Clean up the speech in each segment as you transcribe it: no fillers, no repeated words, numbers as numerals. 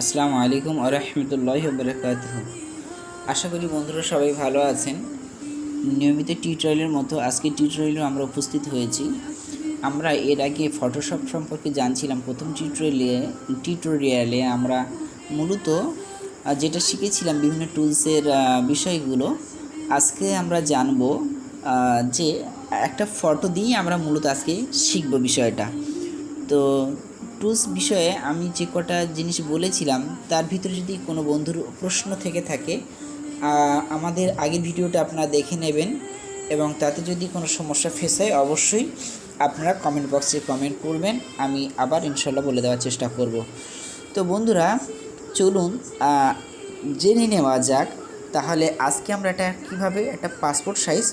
আসসালামু আলাইকুম ওয়া রাহমাতুল্লাহি ওয়া বারাকাতুহু। আশা করি বন্ধুরা সবাই ভালো আছেন। নিয়মিত টিউটোরিয়ালের মতো আজকে টিউটোরিয়ালেও আমরা উপস্থিত হয়েছি। আমরা এর আগে ফটোশপ সম্পর্কে জানছিলাম। প্রথম টিউটোরিয়ালে আমরা মূলত যেটা শিখেছিলাম বিভিন্ন টুলসের বিষয়গুলো। আজকে আমরা জানব যে একটা ফটো দিয়ে আমরা মূলত আজকে শিখব বিষয়টা। তো টুলস বিষয়ে আমি যে কটা জিনিস বলেছিলাম তার ভিতরে যদি কোনো বন্ধুর প্রশ্ন থেকে থাকে আমাদের আগের ভিডিওটা আপনারা দেখে নেবেন, এবং তাতে যদি কোনো সমস্যা ফেস হয় অবশ্যই আপনারা কমেন্ট বক্সে কমেন্ট করবেন, আমি আবার ইনশাল্লাহ বলে দেওয়ার চেষ্টা করব। তো বন্ধুরা চলুন জেনে নেওয়া যাক তাহলে আজকে আমরা এটা কীভাবে একটা পাসপোর্ট সাইজ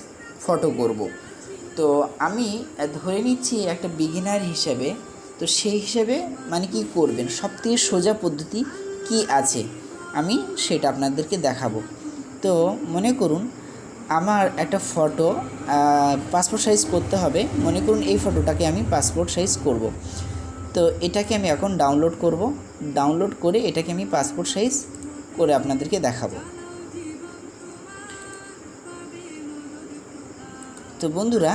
ফটো করব। তো আমি ধরে নিচ্ছি একটা বিগিনার হিসেবে, তো সেই হিসেবে মানে কি করবেন, সবথেকে সোজা পদ্ধতি কি আছে আমি সেটা আপনাদেরকে দেখাবো। তো মনে করুন আমার একটা ফটো পাসপোর্ট সাইজ করতে হবে। মনে করুন এই ফটোটাকে আমি পাসপোর্ট সাইজ করব। তো এটাকে আমি এখন ডাউনলোড করব। ডাউনলোড করে এটাকে আমি পাসপোর্ট সাইজ করে আপনাদেরকে দেখাবো। তো বন্ধুরা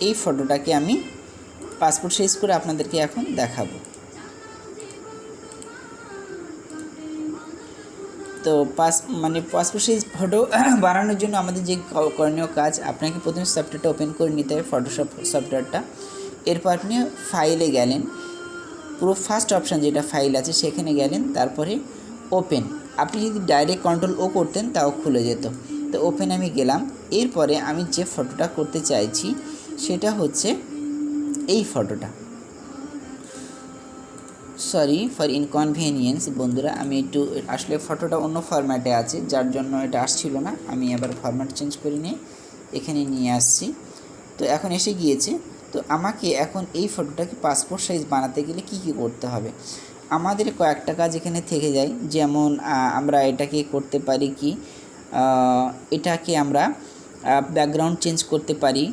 এই ফটোটাকে আমি পাসপোর্ট সাইজ করে আপনাদেরকে এখন দেখাবো। তো পাসপোর্ট সাইজ ফটো বানানোর জন্য আমাদের যে করণীয় কাজ, আপনাকে প্রথমে সফটওয়্যারটা ওপেন করে নিতে হবে, ফটোশপ সফটওয়্যারটা। এরপর আপনি ফাইলে গেলেন, পুরো ফার্স্ট অপশান যেটা ফাইল আছে সেখানে গেলেন, তারপরে ওপেন। আপনি যদি ডাইরেক্ট কন্ট্রোল করতেন তাও খুলে যেত। তো ওপেন আমি গেলাম। এরপরে আমি যে ফটোটা করতে চাইছি সেটা হচ্ছে এই ফটোটা। সরি ফর ইনকনভিনিয়েন্স বন্ধুরা, আমি একটু আসলে ফটোটা অন্য ফরম্যাটে আছে যার জন্য এটা আসছিল না। আমি আবার ফরম্যাট চেঞ্জ করে নিয়ে এখানে নিয়ে আসছি। তো এখন এসে গিয়েছে। তো আমাকে এখন এই ফটোটাকে পাসপোর্ট সাইজ বানাতে গেলে কি করতে হবে, আমাদের কয়েকটা কাজ এখানে থেকে যায়। যেমন আমরা এটাকে করতে পারি কি, এটাকে আমরা ব্যাকগ্রাউন্ড চেঞ্জ করতে পারি,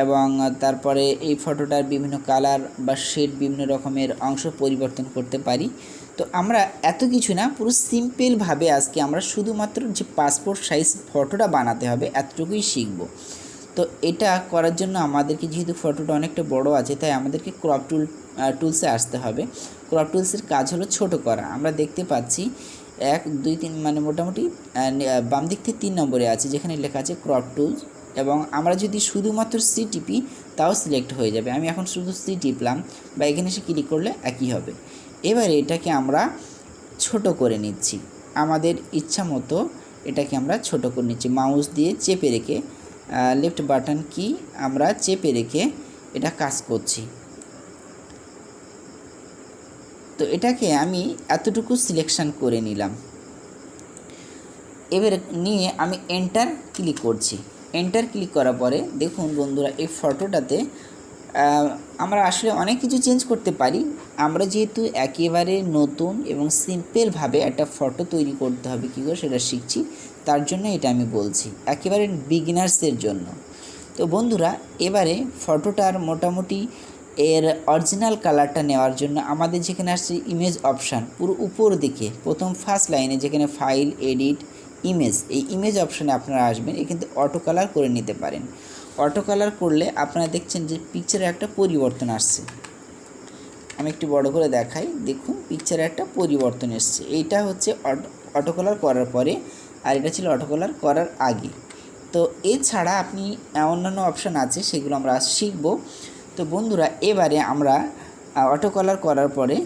এবং তারপরে এই ফটোটার বিভিন্ন কালার বা শেড বিভিন্ন রকমের অংশ পরিবর্তন করতে পারি। তো আমরা এত কিছু না, পুরো সিম্পলভাবে আজকে আমরা শুধুমাত্র যে পাসপোর্ট সাইজ ফটোটা বানাতে হবে এতটুকুই শিখব। তো এটা করার জন্য আমাদেরকে, যেহেতু ফটোটা অনেকটা বড় আছে, তাই আমাদেরকে ক্রপ টুলসে আসতে হবে। ক্রপ টুলসের কাজ হলো ছোট করা। আমরা দেখতে পাচ্ছি 1 2 3 মানে মোটামুটি বাম দিক থেকে 3 নম্বরে আছে যেখানে লেখা আছে ক্রপ টুলস, এবং আমরা যদি শুধুমাত্র সি টিপি তাও সিলেক্ট হয়ে যাবে। আমি এখন শুধু সি টিপলাম বা এখানে এসে ক্লিক করলে একই হবে। এবারে এটাকে আমরা ছোট করে নিচ্ছি, আমাদের ইচ্ছা মতো এটাকে আমরা ছোট করে নিচ্ছি। মাউস দিয়ে চেপে রেখে, লেফট বাটন কি আমরা চেপে রেখে এটা কাজ করছি। তো এটাকে আমি এতটুকু সিলেকশন করে নিলাম। এবার নিয়ে আমি এন্টার ক্লিক করছি। এন্টার ক্লিক করার পরে দেখুন বন্ধুরা এই ফটোটাতে আমরা আসলে অনেক কিছু চেঞ্জ করতে পারি। আমরা যেহেতু একেবারে নতুন এবং সিম্পলভাবে একটা ফটো তৈরি করতে হবে কী করে সেটা শিখছি, তার জন্য এটা আমি বলছি, একেবারে বিগিনার্সদের জন্য। তো বন্ধুরা এবারে ফটোটার মোটামুটি এর অরিজিনাল কালারটা নেওয়ার জন্য আমাদের যেখানে আসছে ইমেজ অপশান, পুরো উপর দিকে প্রথম ফার্স্ট লাইনে যেখানে ফাইল, এডিট, ইমেজ, এই ইমেজ অপশানে আপনারা আসবেন। কিন্তু অটো কালার করে নিতে পারেন। অটো কালার করলে আপনারা দেখছেন যে পিকচারে একটা পরিবর্তন আসছে। আমি একটু বড় করে দেখাই, দেখুন পিকচারে একটা পরিবর্তন এসছে। এইটা হচ্ছে অটো কালার করার পরে, আর এটা ছিল অটো কালার করার আগে। তো এছাড়া আপনি অন্যান্য অপশান আছে, সেগুলো আমরা শিখব। তো বন্ধুরা এবারে আমরা অটো কালার করার পরে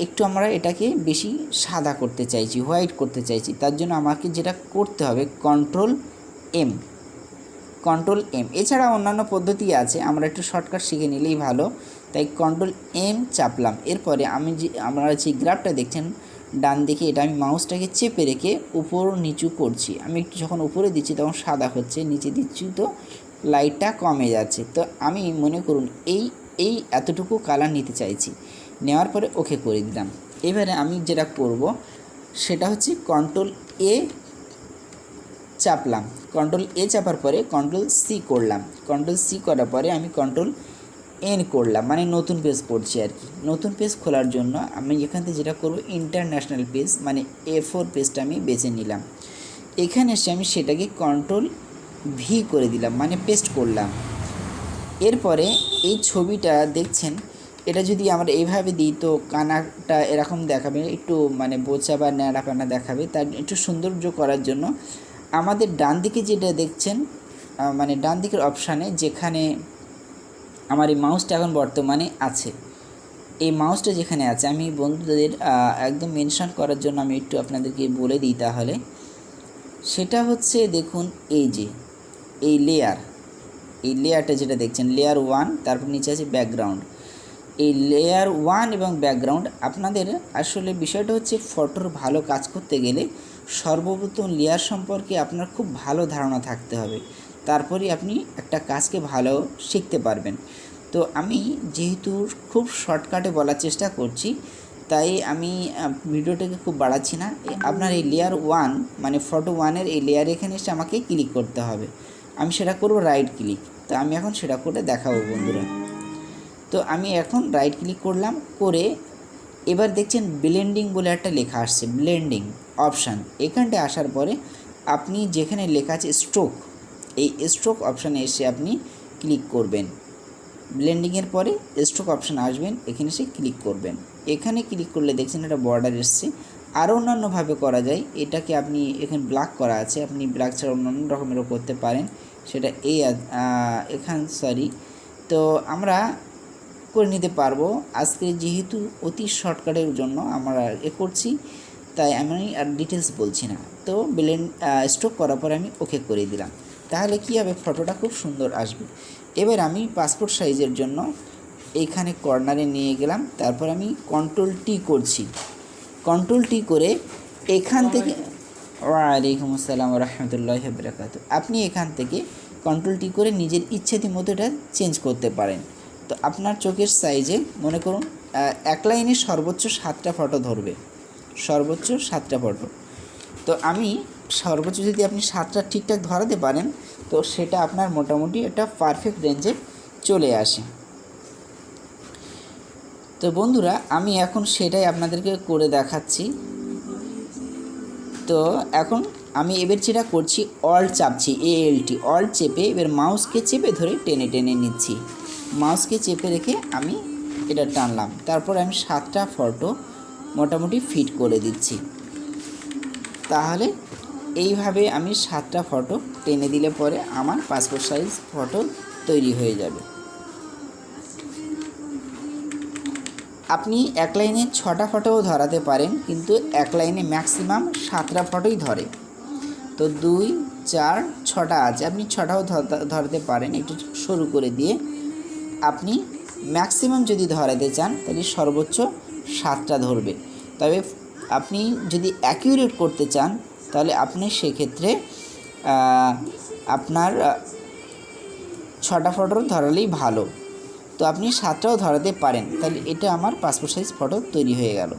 একটু আমরা এটাকে বেশি সাদা করতে চাইছি, হোয়াইট করতে চাইছি। তার জন্য আমাকে যেটা করতে হবে কন্ট্রোল এম। এছাড়া অন্যান্য পদ্ধতি আছে, আমরা একটু শর্টকাট শিখে নিলেই ভালো। তাই কন্ট্রোল এম চাপলাম। এরপরে আমরা যে গ্রাফটা দেখছেন ডান দিকে, এটা আমি মাউসটাকে চেপে রেখে উপর নিচু করছি। আমি একটু যখন উপরে দিচ্ছি তখন সাদা হচ্ছে, নিচে দিচ্ছি তো লাইটটা কমে যাচ্ছে। তো আমি মনে করুন এই এতটুকু কালার নিতে চাইছি। নেওয়ার পরে ওকে করে দিলাম। এবারে আমি যেটা করব সেটা হচ্ছে কন্ট্রোল এ চাপলাম। কন্ট্রোল এ চাপার পরে কন্ট্রোল সি করলাম। কন্ট্রোল সি করার পরে আমি কন্ট্রোল এন করলাম, মানে নতুন পেজ করছি আর কি। নতুন পেজ খোলার জন্য আমি এখান থেকে যেটা করব, ইন্টারন্যাশনাল পেজ মানে A4 পেজটা আমি বেছে নিলাম। এখানে এসে আমি সেটাকে Ctrl V করে দিলাম, মানে পেস্ট করলাম। এরপরে এই ছবিটা দেখছেন, এটা যদি আমরা এইভাবে দিই তো কানাটা এরকম দেখাবে, একটু মানে বোচা বা ন্যাড়াপানা দেখাবে। তার একটু সৌন্দর্য করার জন্য আমাদের ডান দিকে যেটা দেখছেন, মানে ডান দিকের অপশানে যেখানে আমার এই মাউসটা এখন বর্তমানে আছে, এই মাউসটা যেখানে আছে, আমি বন্ধুদের একদম মেনশন করার জন্য আমি একটু আপনাদেরকে বলে দিই তাহলে। সেটা হচ্ছে দেখুন, এই যে এই লেয়ারটা যেটা দেখছেন, লেয়ার 1, তারপর নিচে আছে ব্যাকগ্রাউন্ড। এই লেয়ার 1 এবং ব্যাকগ্রাউন্ড, আপনাদের আসলে বিষয়টা হচ্ছে ফটোর ভালো কাজ করতে গেলে সর্বপ্রথম লেয়ার সম্পর্কে আপনার খুব ভালো ধারণা থাকতে হবে, তারপরেই আপনি একটা কাজকে ভালো শিখতে পারবেন। তো আমি যেহেতু খুব শর্টকাটে বলার চেষ্টা করছি, তাই আমি ভিডিওটাকে খুব বাড়াচ্ছি না। আপনার এই লেয়ার 1 মানে ফটো 1-এর এই লেয়ার এখানে এসে আমাকে ক্লিক করতে হবে। আমি সেটা করব রাইট ক্লিক। তো আমি এখন সেটা করে দেখাবো বন্ধুরা। তো আমি এখন রাইট ক্লিক করলাম, করে এবার দেখছেন ব্লেন্ডিং বলে একটা লেখা আসছে, ব্লেন্ডিং অপশান। এখানটায় আসার পরে আপনি যেখানে লেখা আছে স্ট্রোক, এই স্ট্রোক অপশানে এসে আপনি ক্লিক করবেন। ব্লেন্ডিংয়ের পরে স্ট্রোক অপশান আসবেন, এখানে এসে ক্লিক করবেন। এখানে ক্লিক করলে দেখছেন একটা বর্ডার এসছে। আরও অন্যান্যভাবে করা যায়, এটাকে আপনি এখানে ব্ল্যাক করা আছে, আপনি ব্ল্যাক ছাড়া অন্যান্য রকমেরও করতে পারেন, সেটা সরি। তো আমরা করে নিতে পারবো। আজকে যেহেতু অতি শর্টকাটের জন্য আমরা করছি, তাই আমি আর ডিটেলস বলছি না। তো স্ট্রোক করার পরে আমি ওকে করে দিলাম। তাহলে কী হবে, ফটোটা খুব সুন্দর আসবে। এবার আমি পাসপোর্ট সাইজের জন্য এইখানে কর্নারে নিয়ে গেলাম, তারপর আমি Ctrl+T করছি। Ctrl+T করে এখান থেকে, ওয়ালাইকুম আসসালাম রহমতুল্লাহি ওয়া বারাকাতুহু, আপনি এখান থেকে Ctrl+T করে নিজের ইচ্ছাতি মতো এটা চেঞ্জ করতে পারেন। তো আপনার চোখের সাইজে মনে করুন এক লাইনে সর্বোচ্চ 7টা ফটো ধরবে, সর্বোচ্চ 7টা ফটো। তো আমি সর্বোচ্চ যদি আপনি 7টা ঠিকঠাক ধরাতে পারেন, তো সেটা আপনার মোটামুটি একটা পারফেক্ট রেঞ্জে চলে আসে। তো বন্ধুরা, আমি এখন সেটাই আপনাদেরকে করে দেখাচ্ছি। তো এখন আমি এবার যেটা করছি, অল্ট চাপছি, অল্ট চেপে এবার মাউসকে চেপে ধরে টেনে টেনে নিচ্ছি। মাউসকে চেপে রেখে আমি এটা টানলাম, তারপর আমি 7টা ফটো মোটামুটি ফিট করে দিচ্ছি। তাহলে এইভাবে আমি 7টা ফটো টেনে দিলে পরে আমার পাসপোর্ট সাইজ ফটো তৈরি হয়ে যাবে। আপনি এক লাইনে 6টা ফটোও ধরাতে পারেন, কিন্তু এক লাইনে ম্যাক্সিমাম 7টা ফটোই ধরে। তো 2, 4, 6টা আছে, আপনি 6টাও ধরাতে পারেন একটু শুরু করে দিয়ে। আপনি ম্যাক্সিমাম যদি ধরাতে চান তাহলে সর্বোচ্চ 7টা ধরবে। তবে আপনি যদি অ্যাকিউরেট করতে চান তাহলে আপনি সেক্ষেত্রে আপনার 6টা ফটো ধরালেই ভালো। তো আপনি 7টাও ধরাতে পারেন, তাহলে এটা আমার পাসপোর্ট সাইজ ফটো তৈরি হয়ে গেল।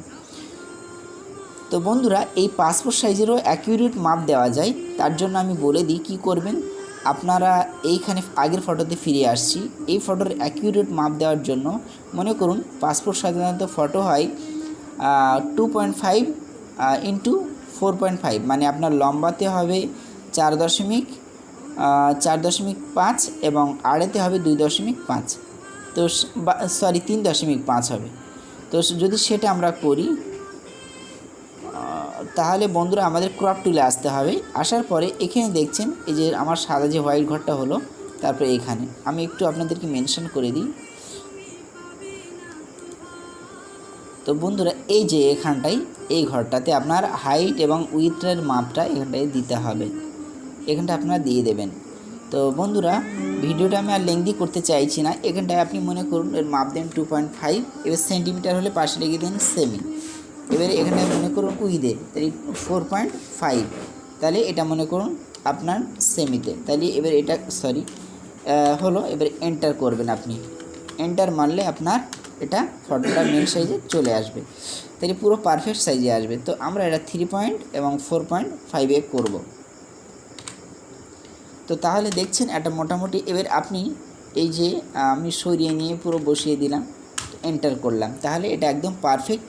তো বন্ধুরা, এই পাসপোর্ট সাইজেরও অ্যাকিউরেট মাপ দেওয়া যায়। তার জন্য আমি বলে দিই কী করবেন। আপনারা এইখানে আগের ফটোতে ফিরে আসছি। এই ফটোর অ্যাকিউরেট মাপ দেওয়ার জন্য মনে করুন পাসপোর্ট সাধারণত ফটো হয় 2.5 ইন্টু 4.5, মানে আপনার লম্বাতে হবে 4.5 এবং আড়েতে হবে 2.5, তো 3.5 হবে। তো যদি সেটা আমরা করি, তাহলে বন্ধুরা আমাদের ক্রপ টুলে আসতে হবে। আসার পরে এখানে দেখছেন এই যে আমার সাদা যে হোয়াইট ঘরটা হলো, তারপরে এখানে আমি একটু আপনাদেরকে মেনশন করে দিই। তো বন্ধুরা, এই যে এখানটায় এই ঘরটাতে আপনার হাইট এবং উইথের মাপটা এখানটায় দিতে হবে, এখানটা আপনারা দিয়ে দেবেন। তো বন্ধুরা, ভিডিওটা আমি আর লেংদি করতে চাইছি না। এখানটায় আপনি মনে করুন এর মাপ দেন 2.5, এবার সেন্টিমিটার হলে পাশে লেগে দেন সেমি। এবারে এখানে মনে করুন উইথে তাহলে 4.5, তাহলে এটা মনে করুন আপনার সেমিতে, তাহলে এবার এটা হলো। এবার এন্টার করবেন, আপনি এন্টার মারলে আপনার এটা ফটোটা মেন সাইজে চলে আসবে, তাহলে পুরো পারফেক্ট সাইজে আসবে। তো আমরা এটা 3 এবং 4.5 করব। তো তাহলে দেখছেন এটা মোটামুটি। এবার আপনি এই যে আমি সরিয়ে নিয়ে পুরো বসিয়ে দিলাম, এন্টার করলাম, তাহলে এটা একদম পারফেক্ট